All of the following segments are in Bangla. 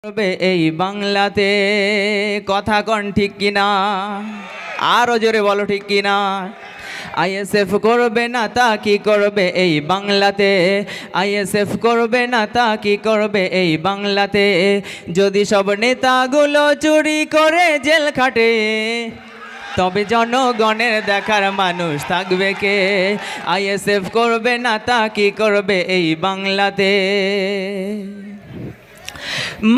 করবে এই বাংলাতে, কথা কন ঠিক কিনা? আরো জোরে বলো ঠিক কিনা? আইএসএফ করবে না তা কি করবে এই বাংলাতে, আইএসএফ করবে না তা কি করবে এই বাংলাতে, যদি সব নেতাগুলো চুরি করে জেল খাটে, তবে জনগণের দেখার মানুষ থাকবে কে? আইএসএফ করবে না তা কি করবে এই বাংলাতে।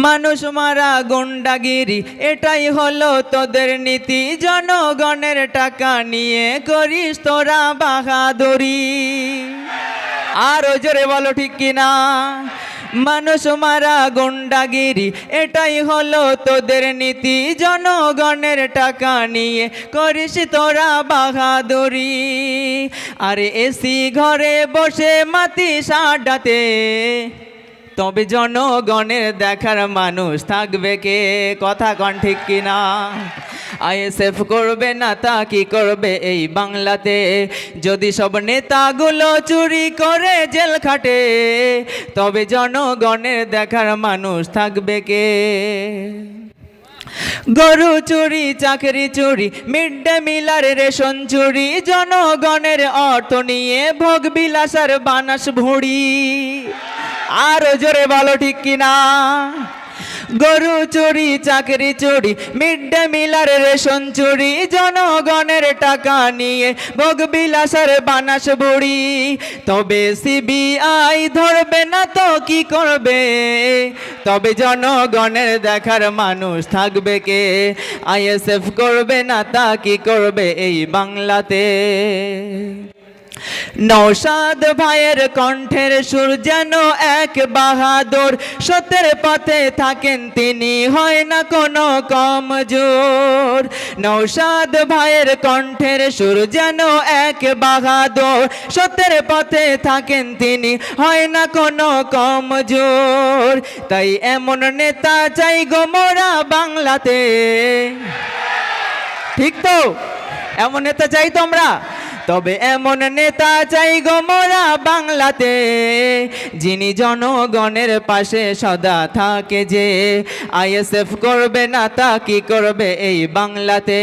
মানুষ মারা গুন্ডাগিরি এটাই হলো তোদের নীতি, জনগণের টাকা নিয়ে করিস তোরা বাহাদুরি। আরো জোরে বলো ঠিক কিনা? মানুষ মারা গুন্ডাগিরি এটাই হলো তোদের নীতি, জনগণের টাকা নিয়ে করিস তোরা বাহাদুরি। আরে এসি ঘরে বসে মাতিস আড্ডাতে, তবে জনগণের দেখার মানুষ থাকবে কে? কথা কন ঠিক কিনা? আইএসএফ করবে না তা কি করবে এই বাংলাতে, যদি সব নেতাগুলো চুরি করে জেল খাটে, তবে জনগণের দেখার মানুষ থাকবে কে? গরু চুরি, চাকরি চুরি, মিড ডে মিলার রেশন চুরি, জনগণের অর্থ নিয়ে ভোগ বিলাসার বানাস ভুঁড়ি। আরো জোরে বলো ঠিক কিনা? গরু চুরি, চাকরি চুরি, মিড ডে মিলার রেশন চুরি, জনগণের টাকা নিয়ে ভোগ বিলাসের বানাস বুড়ি। তবে সিবিআই ধরবে না তো কি করবে, তবে জনগণের দেখার মানুষ থাকবে কে? আইএসএফ করবে না তা কি করবে এই বাংলাতে। নওশাদ ভাইয়ের কণ্ঠের সুর যেন এক বাহাদুর, সত্যের পথে থাকেন তিনি, হয় না কোনো কমজোর। নওশাদ ভাইয়ের কণ্ঠের সুর যেন এক বাহাদুর, সত্যের পথে থাকেন তিনি, হয় না কোনো কমজোর। তাই এমন নেতা চাই গো মোরা বাংলাতে। ঠিক তো? এমন নেতা চাই তো আমরা। তবে এমন নেতা চাই গো মোরা বাংলাতে, যিনি জনগণের পাশে সদা থাকে যে। আইএসএফ করবে না তা কি করবে এই বাংলাতে,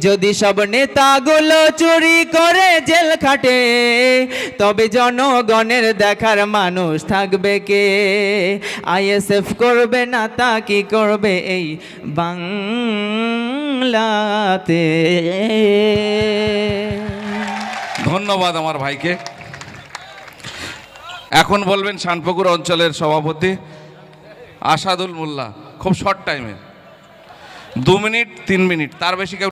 যদি সব নেতাগুলো চুরি করে জেল খাটে, তবে জনগণের দেখার মানুষ থাকবে কে? আইএসএফ করবে না তা কি করবে এই বাংলাতে। ধন্যবাদ আমার ভাইকে। এখন বলবেন শানপুকুর অঞ্চলের সভাপতি আসাদুল মোল্লা, খুব শর্ট টাইমে 2 মিনিট 3 মিনিট, তার বেশি কেউ